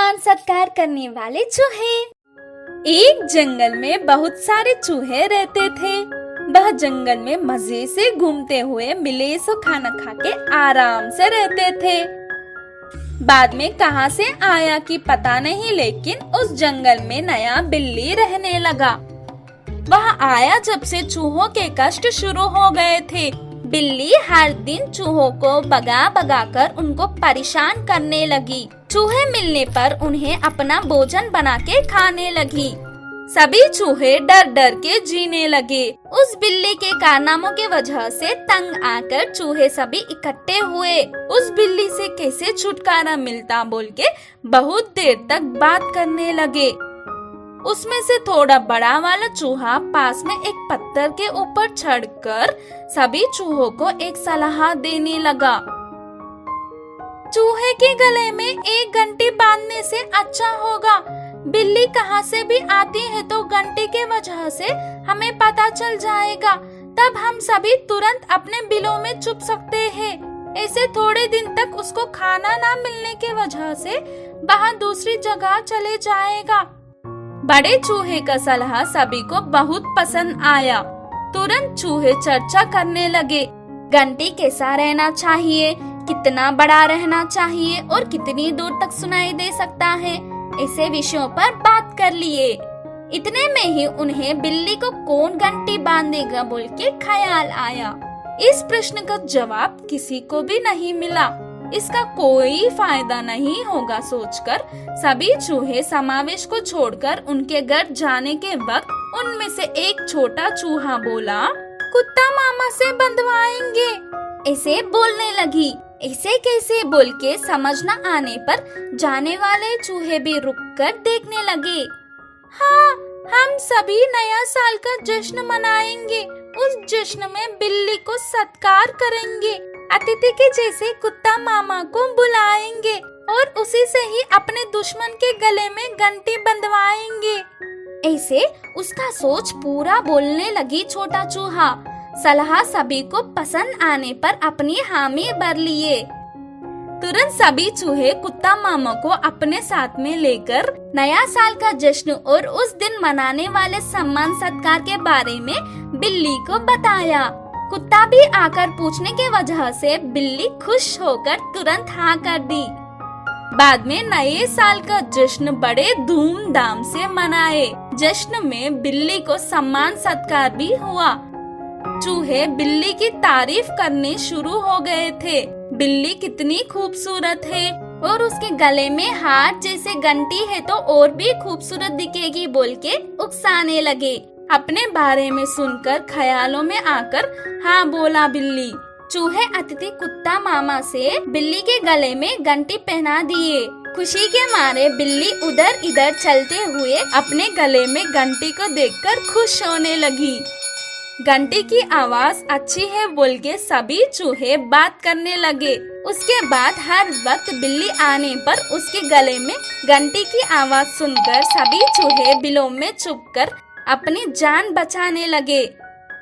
सम्मान सत्कार करने वाले चूहे। एक जंगल में बहुत सारे चूहे रहते थे। वह जंगल में मजे से घूमते हुए मिले सो खाना खा के आराम से रहते थे। बाद में कहां से आया कि पता नहीं, लेकिन उस जंगल में नया बिल्ली रहने लगा। वह आया जब से चूहों के कष्ट शुरू हो गए थे। बिल्ली हर दिन चूहों को भगा भगा कर उनको परेशान करने लगी। चूहे मिलने पर उन्हें अपना भोजन बना के खाने लगी। सभी चूहे डर डर के जीने लगे। उस बिल्ली के कारनामों के वजह से तंग आकर चूहे सभी इकट्ठे हुए। उस बिल्ली से कैसे छुटकारा मिलता बोल के बहुत देर तक बात करने लगे। उसमें से थोड़ा बड़ा वाला चूहा पास में एक पत्थर के ऊपर चढ़कर सभी चूहों को एक सलाह देने लगा। चूहे के गले में एक घंटी बांधने से अच्छा होगा। बिल्ली कहाँ से भी आती है तो घंटी के वजह से हमें पता चल जाएगा। तब हम सभी तुरंत अपने बिलों में छुप सकते हैं। ऐसे थोड़े दिन तक उसको खाना ना मिलने के वजह से वहाँ दूसरी जगह चले जाएगा। बड़े चूहे का सलाह सभी को बहुत पसंद आया। तुरंत चूहे चर्चा करने लगे। घंटी कैसा रहना चाहिए, कितना बड़ा रहना चाहिए और कितनी दूर तक सुनाई दे सकता है, ऐसे विषयों पर बात कर लिए। इतने में ही उन्हें बिल्ली को कौन घंटी बांधेगा बोल के ख्याल आया। इस प्रश्न का जवाब किसी को भी नहीं मिला। इसका कोई फायदा नहीं होगा सोचकर सभी चूहे समावेश को छोड़कर उनके घर जाने के वक्त उनमें से एक छोटा चूहा बोला, कुत्ता मामा से बंधवाएंगे। ऐसे बोलने लगी। ऐसे कैसे बोल के समझ न आने पर जाने वाले चूहे भी रुककर देखने लगे। हाँ, हम सभी नया साल का जश्न मनाएंगे। उस जश्न में बिल्ली को सत्कार करेंगे, अतिथि के जैसे कुत्ता मामा को बुलाएंगे और उसी से ही अपने दुश्मन के गले में घंटी बंधवाएंगे। ऐसे उसका सोच पूरा बोलने लगी छोटा चूहा। सलाह सभी को पसंद आने पर अपनी हामी भर लिए। तुरंत सभी चूहे कुत्ता मामा को अपने साथ में लेकर नया साल का जश्न और उस दिन मनाने वाले सम्मान सत्कार के बारे में बिल्ली को बताया। कुत्ता भी आकर पूछने के वजह से बिल्ली खुश होकर तुरंत हाँ कर दी। बाद में नए साल का जश्न बड़े धूमधाम से मनाए। जश्न में बिल्ली को सम्मान सत्कार भी हुआ। चूहे बिल्ली की तारीफ करने शुरू हो गए थे। बिल्ली कितनी खूबसूरत है और उसके गले में हाथ जैसे घंटी है तो और भी खूबसूरत दिखेगी बोल के उकसाने लगे। अपने बारे में सुनकर ख्यालों में आकर हाँ बोला बिल्ली। चूहे अतिथि कुत्ता मामा से बिल्ली के गले में घंटी पहना दिए। खुशी के मारे बिल्ली उधर इधर चलते हुए अपने गले में घंटी को देखकर खुश होने लगी। घंटी की आवाज अच्छी है बोल के सभी चूहे बात करने लगे। उसके बाद हर वक्त बिल्ली आने पर उसके गले में घंटी की आवाज सुनकर सभी चूहे बिलों में छुपकर अपनी जान बचाने लगे।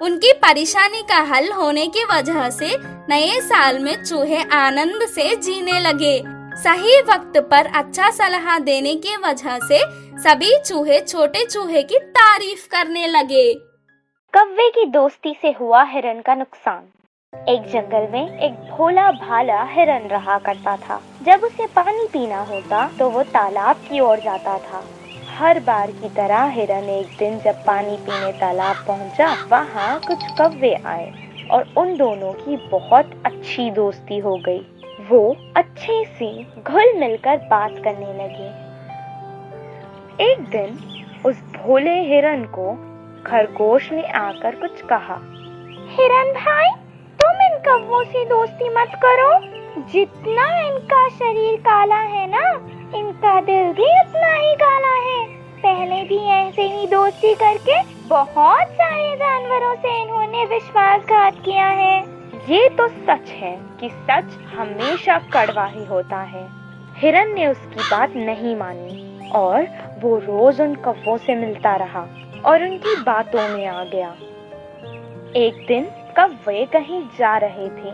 उनकी परेशानी का हल होने की वजह से नए साल में चूहे आनंद से जीने लगे। सही वक्त पर अच्छा सलाह देने की वजह से सभी चूहे छोटे चूहे की तारीफ करने लगे। कौवे की दोस्ती से हुआ हिरन का नुकसान। एक जंगल में एक भोला भाला हिरन रहा करता था। जब उसे पानी पीना होता तो वो तालाब की ओर जाता था। हर बार की तरह हिरन एक दिन जब पानी पीने तालाब पहुंचा, वहाँ कुछ कौवे आए और उन दोनों की बहुत अच्छी दोस्ती हो गई। वो अच्छे से घुल मिलकर बात करने लगे। एक दिन उस भोले हिरन को खरगोश ने आकर कुछ कहा। हिरन भाई, तुम इन कौवों से दोस्ती मत करो। जितना इनका शरीर काला है ना, इनका दिल भी उतना ही काला है। पहले भी ऐसे ही दोस्ती करके बहुत सारे जानवरों से इन्होंने विश्वासघात किया है। ये तो सच है कि सच हमेशा कड़वा ही होता है। हिरन ने उसकी बात नहीं मानी और वो रोज उन कौवों से मिलता रहा और उनकी बातों में आ गया। एक दिन कौवे कहीं जा रहे थे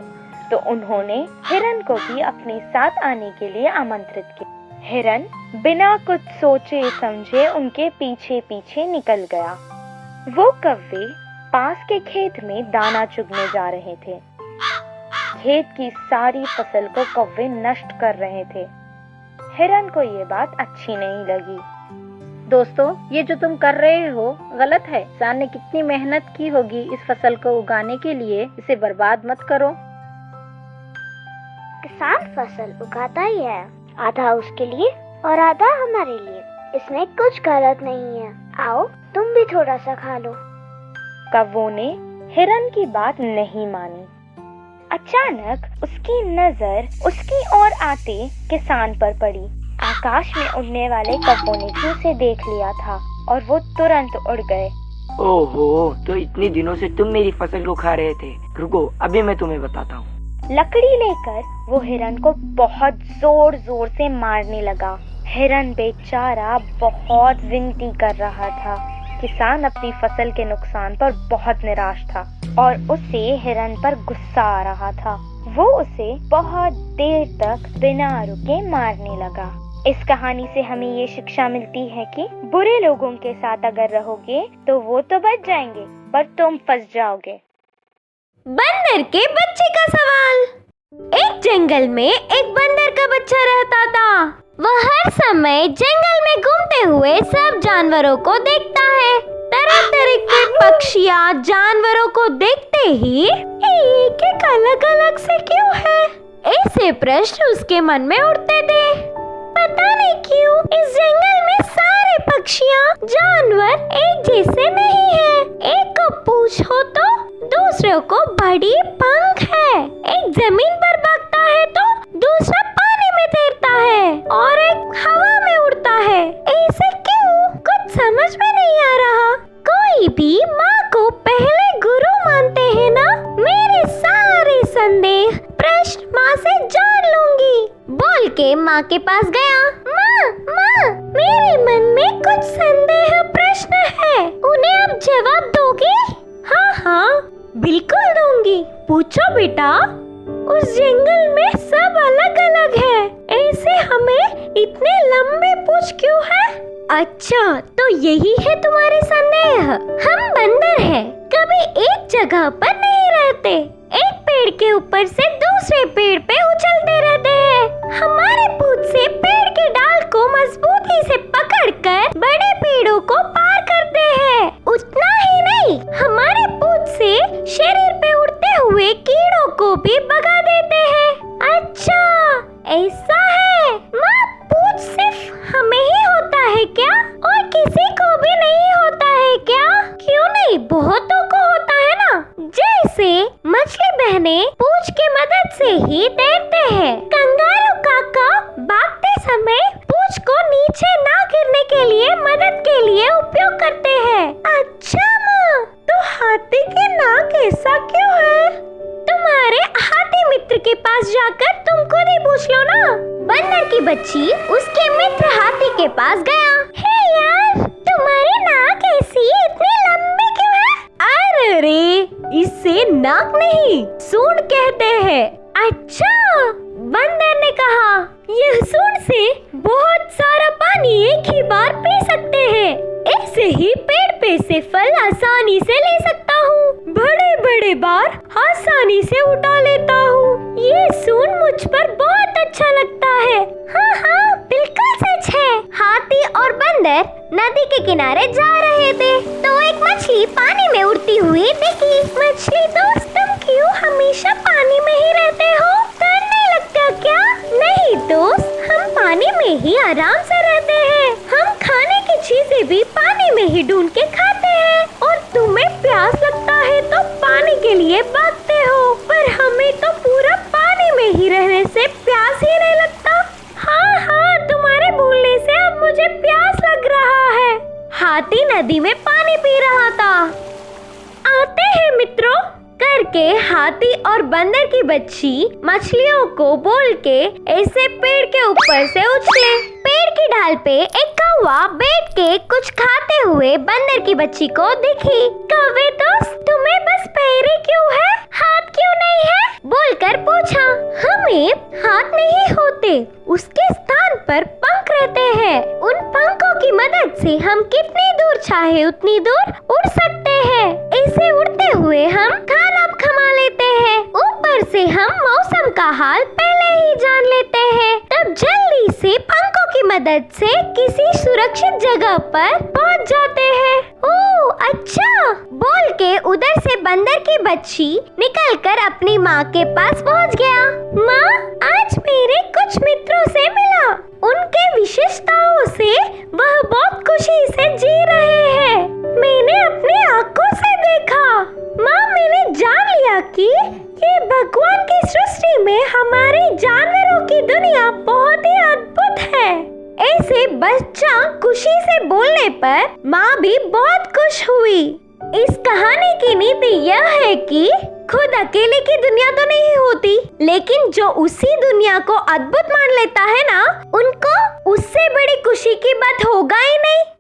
तो उन्होंने हिरन को भी अपने साथ आने के लिए आमंत्रित किया। हिरन बिना कुछ सोचे समझे उनके पीछे पीछे निकल गया। वो कौवे पास के खेत में दाना चुगने जा रहे थे। खेत की सारी फसल को कौवे नष्ट कर रहे थे। हिरन को ये बात अच्छी नहीं लगी। दोस्तों, ये जो तुम कर रहे हो गलत है। किसान ने कितनी मेहनत की होगी इस फसल को उगाने के लिए, इसे बर्बाद मत करो। किसान फसल उगाता ही है, आधा उसके लिए और आधा हमारे लिए। इसमें कुछ गलत नहीं है। आओ तुम भी थोड़ा सा खा लो। कौवों ने हिरन की बात नहीं मानी। अचानक उसकी नजर उसकी ओर आते किसान पर पड़ी। आकाश में उड़ने वाले कौवों ने भी उसे देख लिया था और वो तुरंत उड़ गए। ओहो, तो इतनी दिनों से तुम मेरी फसल को खा रहे थे। रुको, अभी मैं तुम्हें बताता हूँ। लकड़ी लेकर वो हिरन को बहुत जोर जोर से मारने लगा। हिरन बेचारा बहुत विनती कर रहा था। किसान अपनी फसल के नुकसान पर बहुत निराश था और उसे हिरन पर गुस्सा आ रहा था। वो उसे बहुत देर तक बिना रुके मारने लगा। इस कहानी से हमें ये शिक्षा मिलती है कि बुरे लोगों के साथ अगर रहोगे तो वो तो बच जाएंगे पर तुम फंस जाओगे। बंदर के बच्चे का सवाल। एक जंगल में एक बंदर का बच्चा रहता था। वह हर समय जंगल में घूमते हुए सब जानवरों को देखता है। तरह तरह के पक्षियाँ जानवरों को देखते ही एक एक अलग अलग से क्यों है, ऐसे प्रश्न उसके मन में उठते थे। पता नहीं क्यों इस जंगल में सारे पक्षियाँ जानवर एक जैसे नहीं है। एक को पूंछ हो तो दूसरों को बड़ी पंख है। एक जमीन पर भागता है तो दूसरा पानी में तैरता है और एक हवा में उड़ता है। ऐसे क्यों, कुछ समझ में नहीं आ रहा। कोई भी माँ को पहले गुरु मानते हैं ना। मेरे सारे संदेह प्रश्न माँ से जान लूंगी, बोल के माँ के पास गया। माँ, माँ, मेरे मन में कुछ संदेह प्रश्न है, उन्हें आप जवाब दोगे? हाँ हाँ, बिल्कुल दूंगी। पूछो बेटा। उस जंगल में सब अलग अलग है, ऐसे हमें इतने लंबे पूंछ क्यों है? अच्छा, तो यही है तुम्हारे संदेह। हम बंदर हैं, कभी एक जगह पर नहीं रहते। एक पेड़ के ऊपर से दूसरे पेड़ पे उछलते रहते हैं। हमारे पूंछ से पेड़ के डाल को मजबूती से पकड़कर बड़े पेड़ों को पार करते हैं। उतना ही नहीं, हमारे पूंछ से शरीर पे उड़ते हुए कीड़ों को भी भगा देते हैं। अच्छा, ऐसा है। माँ, पूंछ सिर्फ हमें ही होता है क्या, और किसी को भी नहीं होता है क्या? क्यों नहीं, बहुतों को होता है ना। जैसे मछली बहने पूंछ की मदद से ही तैरते हैं। कंगारू काका भागते समय पूंछ को नीचे ना गिरने के लिए मदद के लिए उपयोग करते हैं। अच्छा माँ, तो हाथी की नाक ऐसा क्यों है? तुम्हारे हाथी मित्र के पास जाकर तुम खुद ही पूछ लो ना। बंदर की बच्ची उसके मित्र हाथी के पास गया। हे यार, तुम्हारी नाक ऐसी इतनी लंबी क्यों है? अरे रे, इससे नाक नहीं, सूंड कहते हैं। अच्छा, बंदर ने कहा, यह सूंड से बहुत सारा पानी एक ही बार पी सकते हैं। ऐसे ही पेड़ पे से फल आसानी से ले सकता हूँ। बड़े बड़े बार आसानी से उठा लेता हूँ। ये सूंड मुझ पर बहुत अच्छा लगता है। हाँ हाँ, बिल्कुल सच है। हाथी और बंदर नदी के किनारे जा रहे थे तो एक मछली पानी में उड़ती हुई दिखी। मछली दोस्त, तुम क्यों हमेशा पानी में ही रहते हो? डर नहीं लगता क्या? नहीं दोस्त, हम पानी में ही आराम से रहते हैं। हम खाने की चीजें भी पानी में ही ढूंढ के खाते हैं और तुम्हें प्यास लगता है तो पानी के लिए भागते हो, पर हमें तो पूरा पानी में ही रहने से प्यास ही नहीं लगता। हाँ हाँ, तुम्हारे बोलने से अब मुझे प्यास लग रहा है। हाथी नदी में पानी पी रहा था। आते हैं मित्रों करके हाथी और बंदर की बच्ची मछलियों को बोल के ऐसे पेड़ के ऊपर से उछले। पेड़ की ढाल पे एक कौवा बैठ के कुछ खाते हुए बंदर की बच्ची को दिखी। कौवे दोस्त, तुम्हें बस पैर क्यों है, हाथ क्यों नहीं है? बोलकर पूछा। हमें हाथ नहीं होते, उसके स्थान पर पंख कहते हैं। उन पंखों की मदद से हम कितनी दूर चाहे उतनी दूर उड़ सकते हैं। ऐसे उड़ते हुए हम खाना खा लेते हैं। ऊपर से हम मौसम का हाल पहले ही जान लेते हैं। तब जल्दी से पंखों की मदद से किसी सुरक्षित जगह पर पहुंच जाते हैं। ओह अच्छा, बोल के उधर से बंदर की बच्ची निकलकर अपनी माँ के पास पहुंच गया। माँ, आज मेरे कुछ मित्रों से मिला। उनके विशेषताओं से वह बहुत खुशी से जी रहे हैं। मैंने अपनी आंखों से देखा। माँ, मैंने जान लिया कि ये भगवान की सृष्टि में हमारे जानवरों की दुनिया बहुत ही अद्भुत है। ऐसे बच्चा खुशी से बोलने पर माँ भी बहुत खुश हुई। इस कहानी की नीति यह है कि खुद अकेले की दुनिया तो नहीं होती, लेकिन जो उसी दुनिया को अद्भुत मान लेता है ना, उनको उससे बड़ी खुशी की बात होगा ही नहीं।